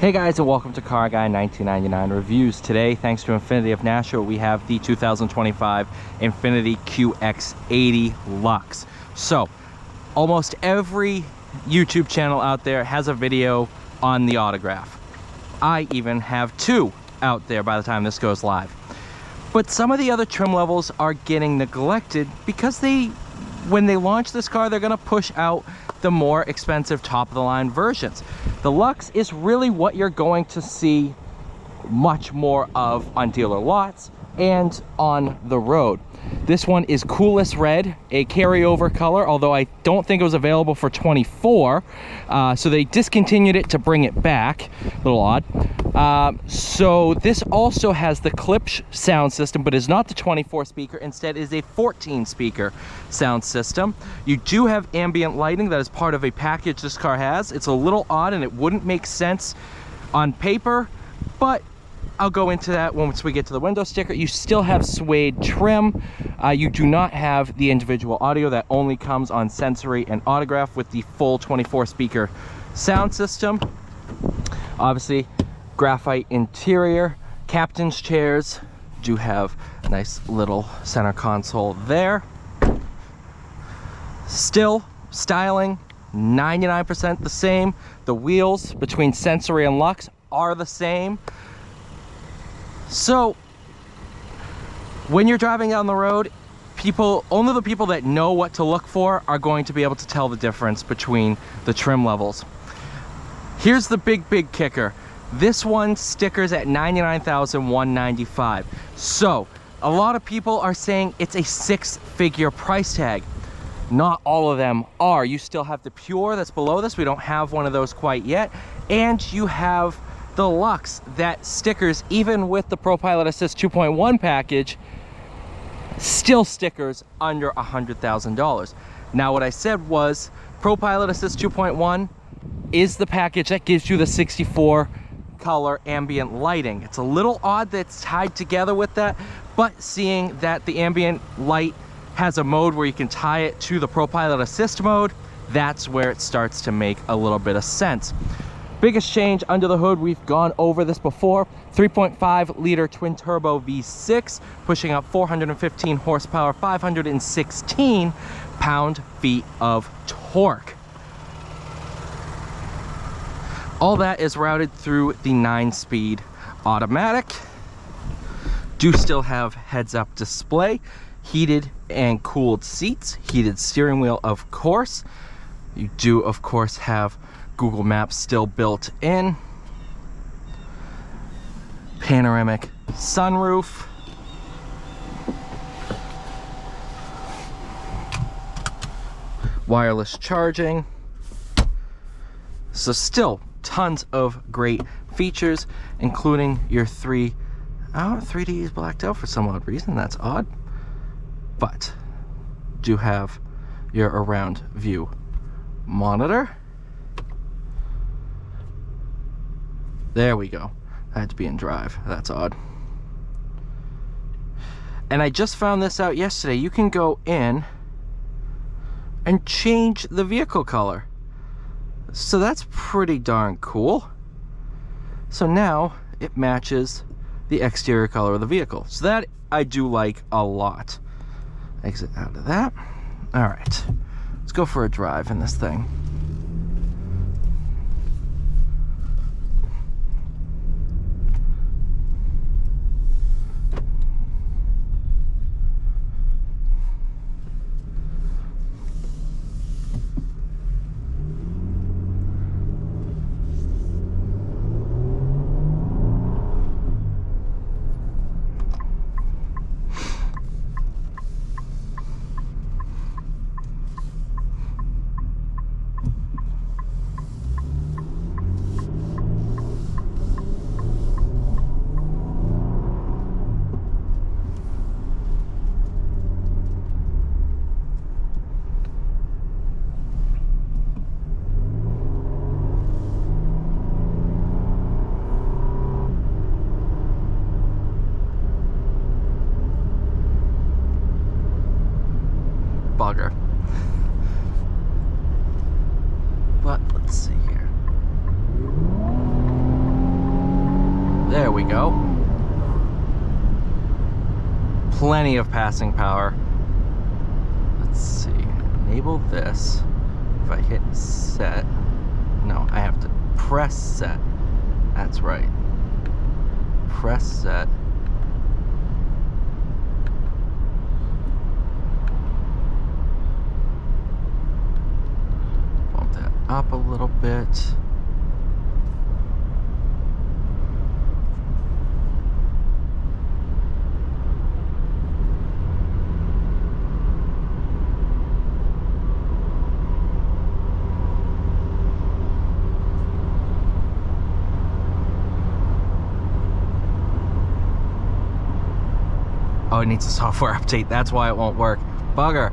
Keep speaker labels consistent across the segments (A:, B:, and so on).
A: Hey guys, and welcome to Car Guy 1999 Reviews. Today, thanks to INFINITI of Nashua, we have the 2025 INFINITI QX80 LUXE. So, almost every YouTube channel out there has a video on the autograph. I even have two out there by the time this goes live. But some of the other trim levels are getting neglected because when they launch this car, they're gonna push out the more expensive top-of-the-line versions. The LUXE is really what you're going to see much more of on dealer lots and on the road. This one is Coolest Red, a carryover color, although I don't think it was available for 24. So they discontinued it to bring it back. A little odd. So this also has the Klipsch sound system, but is not the 24 speaker. Instead is a 14 speaker sound system. You do have ambient lighting that is part of a package this car has. It's a little odd and it wouldn't make sense on paper, but I'll go into that once we get to the window sticker. You still have suede trim. You do not have the individual audio that only comes on sensory and autograph with the full 24 speaker sound system. Obviously, graphite interior. Captain's chairs do have a nice little center console there. Still, styling 99% the same. The wheels between sensory and LUXE are the same. So when you're driving down the road, only the people that know what to look for are going to be able to tell the difference between the trim levels. Here's the big kicker. This one stickers at $99,195. So a lot of people are saying it's a six-figure price tag. Not all of them are. You still have the Pure that's below this. We don't have one of those quite yet. And you have the LUXE that stickers, even with the ProPilot Assist 2.1 package, still stickers under $100,000. Now what I said was ProPilot Assist 2.1 is the package that gives you the 64 color ambient lighting. It's a little odd that it's tied together with that, but seeing that the ambient light has a mode where you can tie it to the ProPilot Assist mode, that's where it starts to make a little bit of sense. Biggest change under the hood, we've gone over this before. 3.5 liter twin turbo V6, pushing up 415 horsepower, 516 pound-feet of torque. All that is routed through the 9-speed automatic. Do still have heads-up display, heated and cooled seats, heated steering wheel, of course. You do, of course, have Google Maps still built in. Panoramic sunroof. Wireless charging. So still tons of great features, including your 3D is blacked out for some odd reason. That's odd. But do have your around view monitor. There we go. I had to be in drive. That's odd. And I just found this out yesterday. You can go in and change the vehicle color. So that's pretty darn cool. So now it matches the exterior color of the vehicle. So that I do like a lot. Exit out of that. All right, let's go for a drive in this thing. There we go. Plenty of passing power. Let's see. Enable this. If I hit set. No, I have to press set. That's right. Press set. Bump that up a little bit. Oh, it needs a software update. That's why it won't work. Bugger.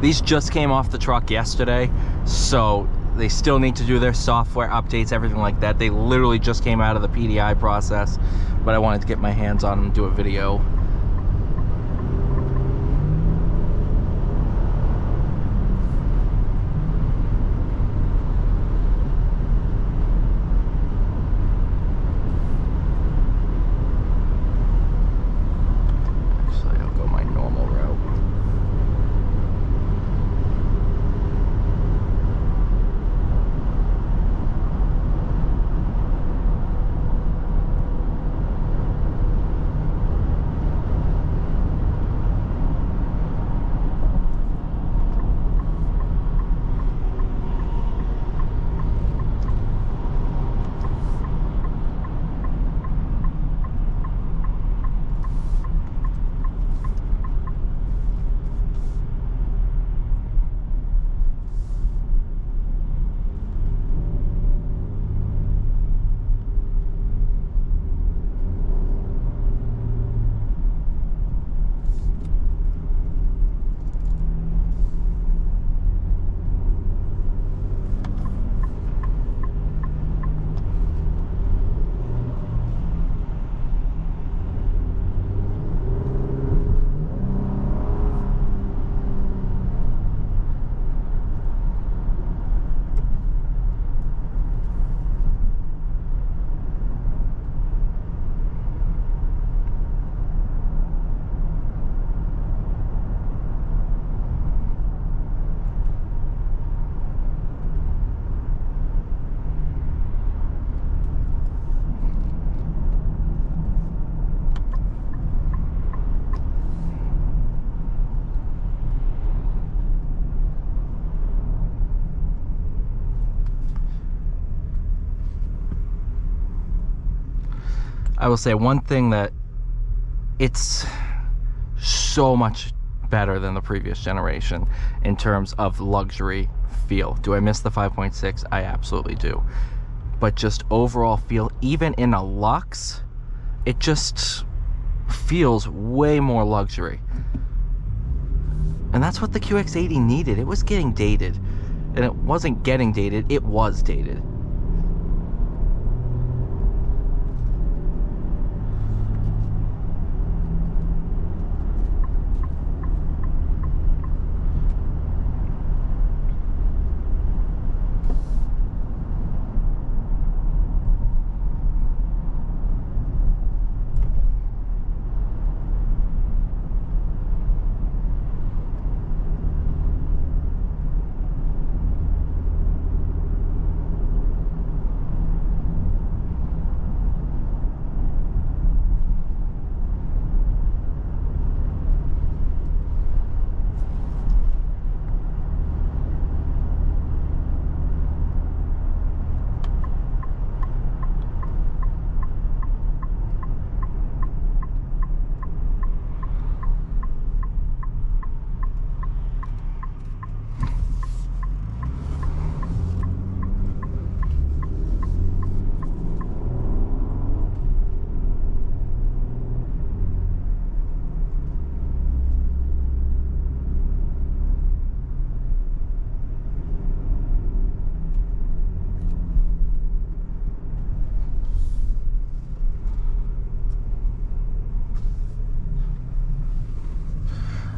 A: These just came off the truck yesterday, so they still need to do their software updates, everything like that. They literally just came out of the PDI process, but I wanted to get my hands on them and do a video. I will say one thing, that it's so much better than the previous generation in terms of luxury feel. Do I miss the 5.6? I absolutely do. But just overall feel, even in a Luxe, it just feels way more luxury. And that's what the QX80 needed. It was getting dated. And it wasn't getting dated, it was dated.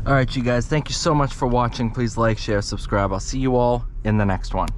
A: All right, you guys, thank you so much for watching. Please like, share, subscribe. I'll see you all in the next one.